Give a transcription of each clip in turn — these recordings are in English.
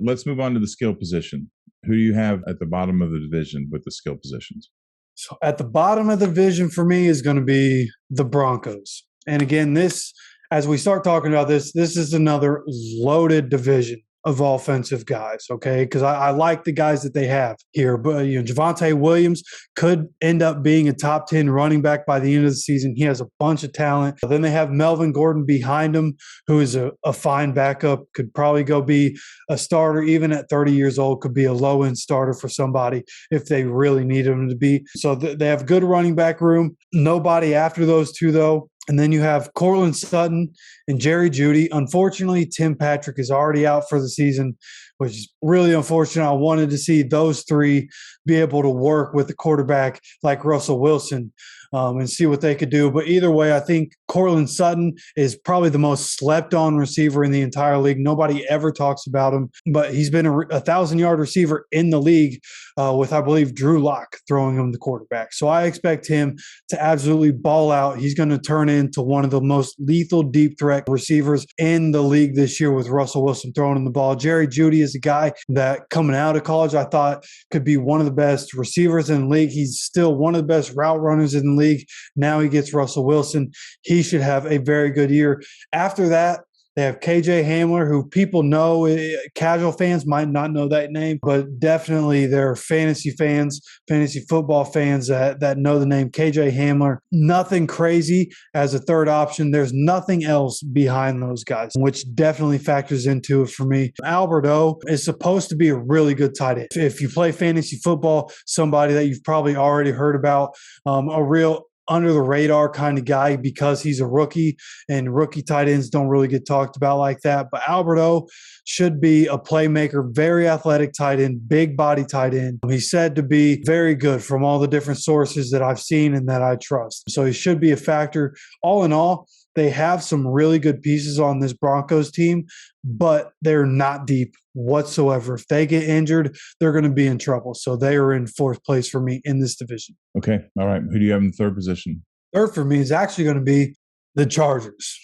Let's move on to the skill position. Who do you have at the bottom of the division with the skill positions? So at the bottom of the division for me is going to be the Broncos. And again, as we start talking about this is another loaded division of offensive guys, okay? Because I like the guys that they have here. But, Javonte Williams could end up being a top 10 running back by the end of the season. He has a bunch of talent. Then they have Melvin Gordon behind him, who is a fine backup, could probably go be a starter, even at 30 years old, could be a low-end starter for somebody if they really need him to be. So they have good running back room. Nobody after those two, though. And then you have Cortland Sutton and Jerry Jeudy. Unfortunately, Tim Patrick is already out for the season, which is really unfortunate. I wanted to see those three be able to work with the quarterback like Russell Wilson and see what they could do. But either way, I think Cortland Sutton is probably the most slept-on receiver in the entire league. Nobody ever talks about him, but he's been a 1,000-yard receiver in the league with, I believe, Drew Lock throwing him the quarterback. So I expect him to absolutely ball out. He's going to turn into one of the most lethal deep threat receivers in the league this year with Russell Wilson throwing him the ball. Jerry Jeudy is a guy that coming out of college I thought could be one of the best receivers in the league. He's still one of the best route runners in the league. Now he gets Russell Wilson. He should have a very good year. After that, they have KJ Hamler, who people know. Casual fans might not know that name, but definitely there are fantasy fans, fantasy football fans that know the name KJ Hamler. Nothing crazy as a third option. There's nothing else behind those guys, which definitely factors into it for me. Albert O is supposed to be a really good tight end. If you play fantasy football, somebody that you've probably already heard about, a real under the radar kind of guy because he's a rookie, and rookie tight ends don't really get talked about like that. But Albert O should be a playmaker, very athletic tight end, big body tight end. He's said to be very good from all the different sources that I've seen and that I trust. So he should be a factor. All in all, they have some really good pieces on this Broncos team, but they're not deep whatsoever. If they get injured, they're going to be in trouble. So they are in fourth place for me in this division. Okay. All right. Who do you have in third position? Third for me is actually going to be the Chargers,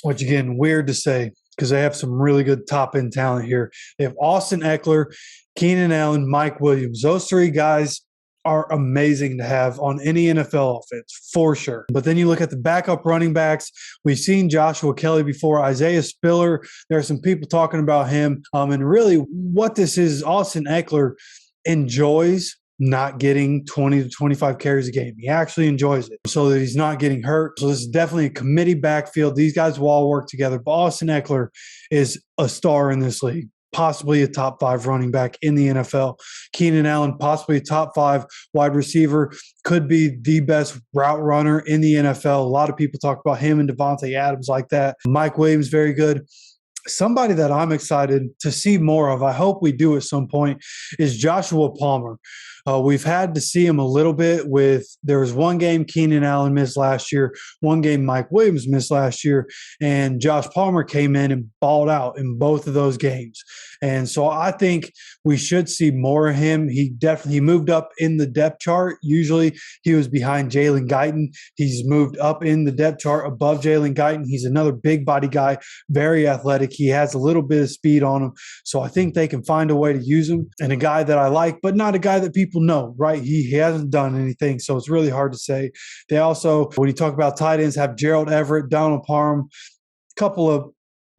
which, again, weird to say because they have some really good top-end talent here. They have Austin Eckler, Keenan Allen, Mike Williams. Those three guys are amazing to have on any NFL offense, for sure. But then you look at the backup running backs. We've seen Joshua Kelly before, Isaiah Spiller. There are some people talking about him. And really what this is Austin Eckler enjoys not getting 20 to 25 carries a game. He actually enjoys it so that he's not getting hurt. So this is definitely a committee backfield. These guys will all work together. But Austin Eckler is a star in this league. Possibly a top 5 running back in the NFL. Keenan Allen, possibly a top 5 wide receiver, could be the best route runner in the NFL. A lot of people talk about him and Davante Adams like that. Mike Williams, very good. Somebody that I'm excited to see more of, I hope we do at some point, is Joshua Palmer. We've had to see him a little bit there was one game Keenan Allen missed last year, one game Mike Williams missed last year, and Josh Palmer came in and balled out in both of those games. And so I think we should see more of him. He moved up in the depth chart. Usually he was behind Jalen Guyton. He's moved up in the depth chart above Jalen Guyton. He's another big body guy, very athletic. He has a little bit of speed on him. So I think they can find a way to use him. And a guy that I like, but not a guy that people know, right? He hasn't done anything. So it's really hard to say. They also, when you talk about tight ends, have Gerald Everett, Donald Parham, a couple of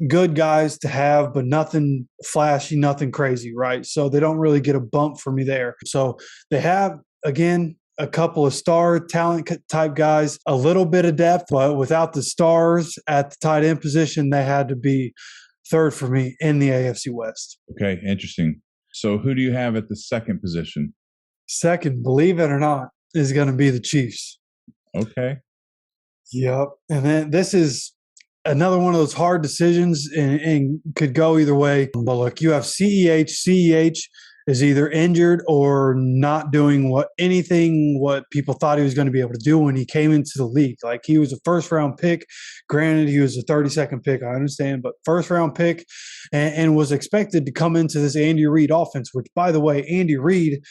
good guys to have, but nothing flashy, nothing crazy, right? So they don't really get a bump for me there. So they have, again, a couple of star talent type guys, a little bit of depth, but without the stars at the tight end position, they had to be third for me in the AFC West. Okay, interesting. So who do you have at the second position? Second, believe it or not, is going to be the Chiefs. Okay. Yep. And then this is another one of those hard decisions and could go either way. But look, you have CEH. CEH is either injured or not doing what people thought he was going to be able to do when he came into the league. Like, he was a first-round pick. Granted, he was a 32nd pick, I understand, but first-round pick and was expected to come into this Andy Reid offense, which, by the way, Andy Reid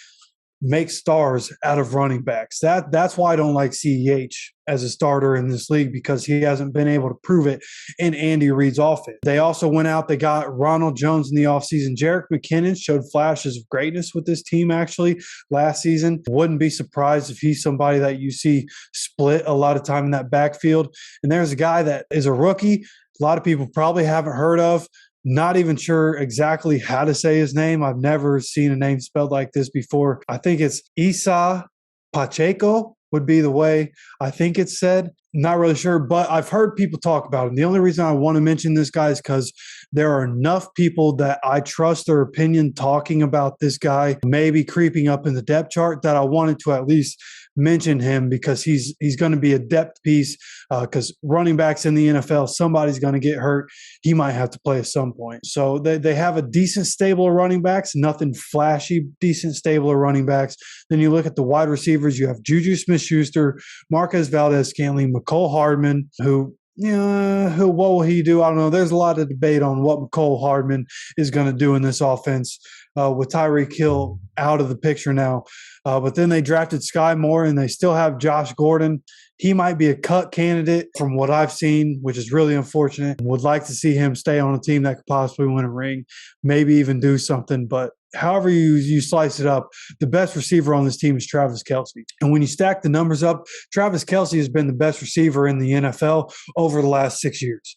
make stars out of running backs. That's why I don't like CEH as a starter in this league, because he hasn't been able to prove it in Andy Reid's offense. They also went out, they got Ronald Jones in the offseason. Jerick McKinnon showed flashes of greatness with this team actually last season. Wouldn't be surprised if he's somebody that you see split a lot of time in that backfield. And there's a guy that is a rookie, a lot of people probably haven't heard of. Not even sure exactly how to say his name. I've never seen a name spelled like this before. I think it's Isa Pacheco would be the way I think it's said. Not really sure, but I've heard people talk about him. The only reason I want to mention this guy is because there are enough people that I trust their opinion talking about this guy maybe creeping up in the depth chart that I wanted to at least mention him, because he's going to be a depth piece, because running backs in the NFL, somebody's going to get hurt. He might have to play at some point. So they have a decent stable of running backs, nothing flashy, decent stable of running backs. Then you look at the wide receivers, you have Juju Smith-Schuster, Marquez Valdez-Scantling, Mecole Hardman, who what will he do? I don't know. There's a lot of debate on what Mecole Hardman is going to do in this offense with Tyreek Hill out of the picture now. But then they drafted Sky Moore, and they still have Josh Gordon. He might be a cut candidate from what I've seen, which is really unfortunate. Would like to see him stay on a team that could possibly win a ring, maybe even do something. But however you slice it up, the best receiver on this team is Travis Kelce. And when you stack the numbers up, Travis Kelce has been the best receiver in the NFL over the last 6 years.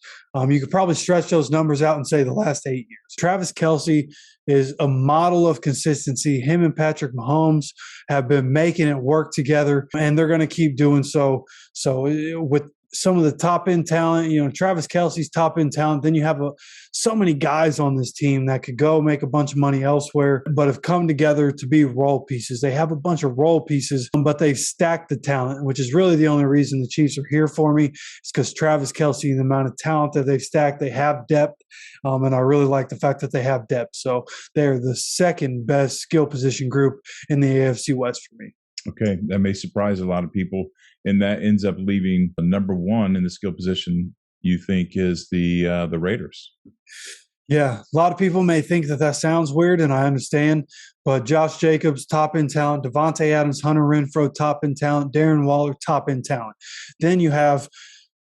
You could probably stretch those numbers out and say the last 8 years. Travis Kelce is a model of consistency. Him and Patrick Mahomes have been making it work together, and they're going to keep doing so. So with some of the top-end talent, Travis Kelce's top-end talent, then you have so many guys on this team that could go make a bunch of money elsewhere, but have come together to be role pieces. They have a bunch of role pieces, but they've stacked the talent, which is really the only reason the Chiefs are here for me. It's because Travis Kelce and the amount of talent that they've stacked, they have depth, and I really like the fact that they have depth. So they're the second best skill position group in the AFC West for me. Okay, that may surprise a lot of people, and that ends up leaving number one in the skill position you think is the Raiders. Yeah, a lot of people may think that sounds weird, and I understand. But Josh Jacobs, top-end talent. Davante Adams, Hunter Renfrow, top-end talent. Darren Waller, top-end talent. Then you have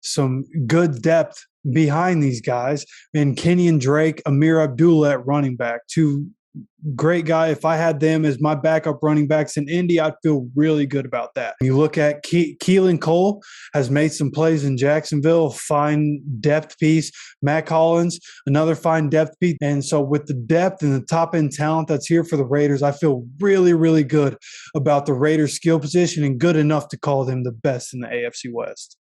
some good depth behind these guys. And Kenyon Drake, Amir Abdullah at running back, two great guy. If I had them as my backup running backs in Indy, I'd feel really good about that. You look at Keelan Cole has made some plays in Jacksonville, fine depth piece. Matt Collins, another fine depth piece. And so with the depth and the top-end talent that's here for the Raiders, I feel really, really good about the Raiders' skill position and good enough to call them the best in the AFC West.